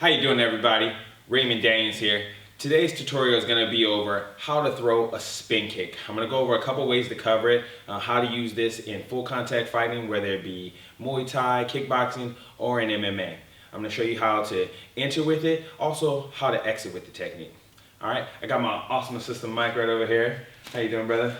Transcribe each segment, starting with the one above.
How you doing, everybody? Raymond Daniels here. Today's tutorial is going to be over how to throw a spin kick. I'm going to go over a couple ways to cover it, how to use this in full contact fighting, whether it be Muay Thai, kickboxing, or in MMA. I'm going to show you how to enter with it, also how to exit with the technique. Alright, I got my awesome assistant Mike right over here. How you doing, brother?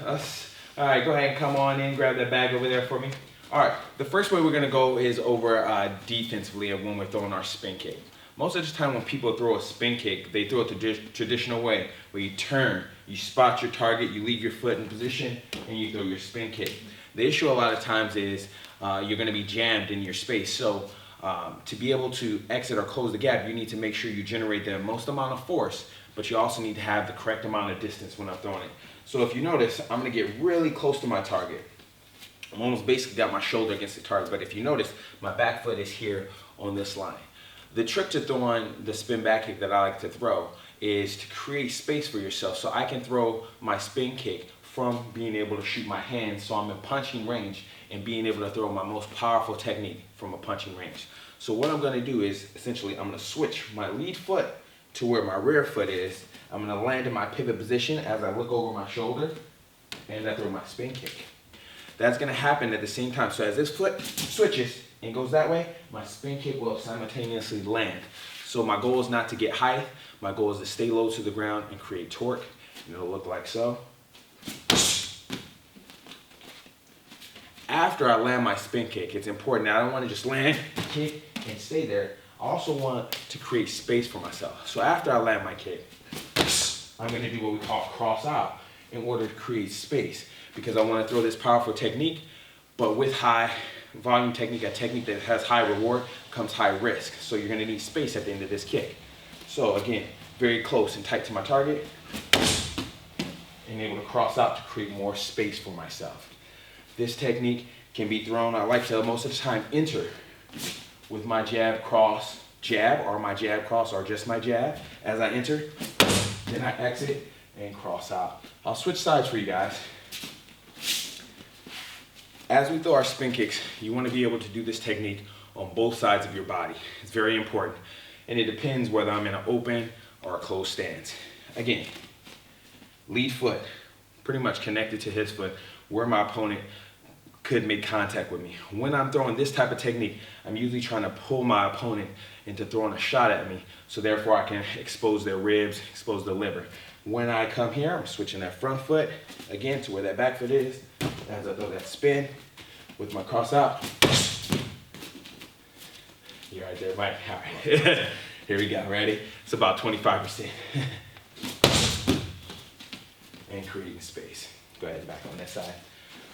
Alright, go ahead and come on in, grab that bag over there for me. Alright, the first way we're going to go is over defensively when we're throwing our spin kick. Most of the time when people throw a spin kick, they throw it the traditional way, where you turn, you spot your target, you leave your foot in position, and you throw your spin kick. The issue a lot of times is you're going to be jammed in your space. So to be able to exit or close the gap, you need to make sure you generate the most amount of force, but you also need to have the correct amount of distance when I'm throwing it. So if you notice, I'm going to get really close to my target. I'm almost basically got my shoulder against the target, but if you notice, my back foot is here on this line. The trick to throwing the spin back kick that I like to throw is to create space for yourself, so I can throw my spin kick from being able to shoot my hands, so I'm in punching range, and being able to throw my most powerful technique from a punching range. So what I'm going to do is, essentially, I'm going to switch my lead foot to where my rear foot is. I'm going to land in my pivot position as I look over my shoulder, and I throw my spin kick. That's going to happen at the same time. So as this foot switches and goes that way, my spin kick will simultaneously land. So my goal is not to get height. My goal is to stay low to the ground and create torque. And it'll look like so. After I land my spin kick, it's important. Now, I don't want to just land, kick, and stay there. I also want to create space for myself. So after I land my kick, I'm going to do what we call cross out in order to create space, because I want to throw this powerful technique, but with high volume technique, a technique that has high reward, comes high risk. So you're going to need space at the end of this kick. So again, very close and tight to my target, and able to cross out to create more space for myself. This technique can be thrown, I like to most of the time enter with my jab, cross, jab, or my jab, cross, or just my jab. As I enter, then I exit and cross out. I'll switch sides for you guys. As we throw our spin kicks, you want to be able to do this technique on both sides of your body. It's very important. And it depends whether I'm in an open or a closed stance. Again, lead foot, pretty much connected to his foot, where my opponent could make contact with me. When I'm throwing this type of technique, I'm usually trying to pull my opponent into throwing a shot at me, so therefore I can expose their ribs, expose the liver. When I come here, I'm switching that front foot, again, to where that back foot is, as I throw that spin with my cross out. You're right there, Mike. All right. Here we go. Ready? It's about 25%. And creating space. Go ahead, back on that side.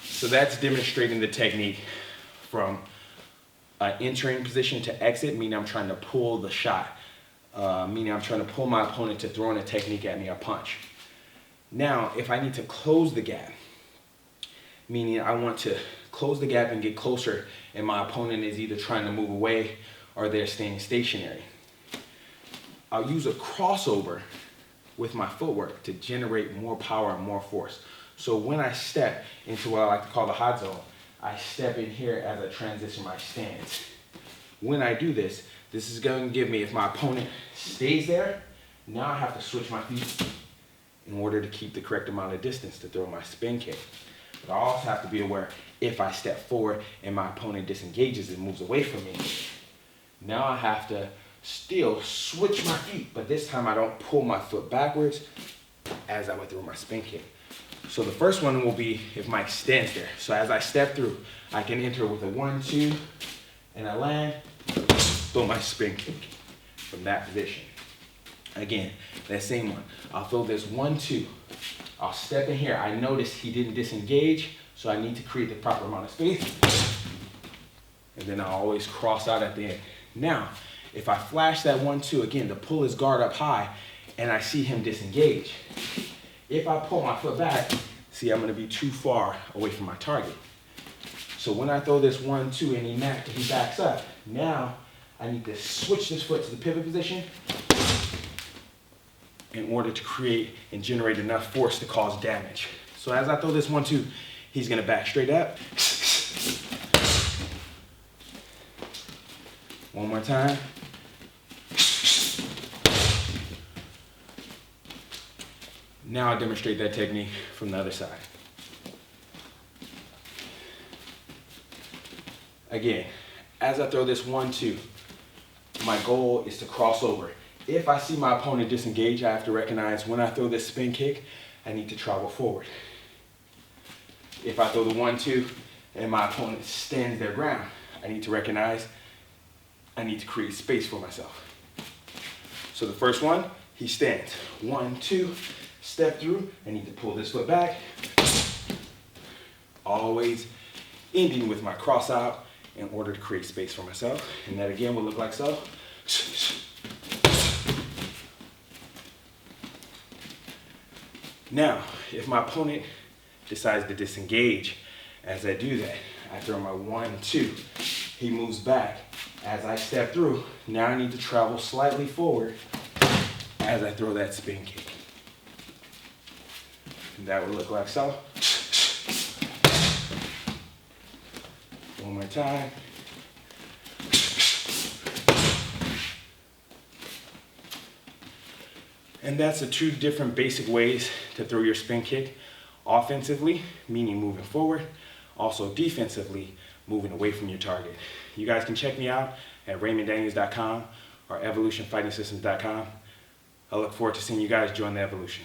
So that's demonstrating the technique from entering position to exit, meaning I'm trying to pull the shot. Meaning I'm trying to pull my opponent to throwing a technique at me, a punch. Now, if I need to close the gap, meaning I want to close the gap and get closer, and my opponent is either trying to move away or they're staying stationary, I'll use a crossover with my footwork to generate more power and more force. So when I step into what I like to call the hot zone, I step in here as I transition my stance. When I do this, this is going to give me, if my opponent stays there, now I have to switch my feet in order to keep the correct amount of distance to throw my spin kick. But I also have to be aware, if I step forward and my opponent disengages and moves away from me, now I have to still switch my feet, but this time I don't pull my foot backwards as I would throw my spin kick. So the first one will be if Mike stands there. So as I step through, I can enter with a 1-2, and I land, throw my spin kick from that position. Again, that same one. I'll throw this 1-2. I'll step in here. I notice he didn't disengage, so I need to create the proper amount of space. And then I'll always cross out at the end. Now, if I flash that 1-2, again, to pull his guard up high, and I see him disengage, if I pull my foot back, see, I'm going to be too far away from my target. So when I throw this 1-2 and he backs up, now I need to switch this foot to the pivot position in order to create and generate enough force to cause damage. So as I throw this 1-2, he's going to back straight up. One more time. Now I demonstrate that technique from the other side. Again, as I throw this 1-2, my goal is to cross over. If I see my opponent disengage, I have to recognize when I throw this spin kick, I need to travel forward. If I throw the 1-2 and my opponent stands their ground, I need to recognize I need to create space for myself. So the first one, he stands. 1-2, step through, I need to pull this foot back. Always ending with my cross out in order to create space for myself. And that again will look like so. Now, if my opponent decides to disengage, as I do that, I throw my 1-2. He moves back. As I step through, now I need to travel slightly forward as I throw that spin kick. And that would look like so. One more time. And that's the two different basic ways to throw your spin kick. Offensively, meaning moving forward. Also defensively, moving away from your target. You guys can check me out at RaymondDaniels.com or EvolutionFightingSystems.com. I look forward to seeing you guys join the evolution.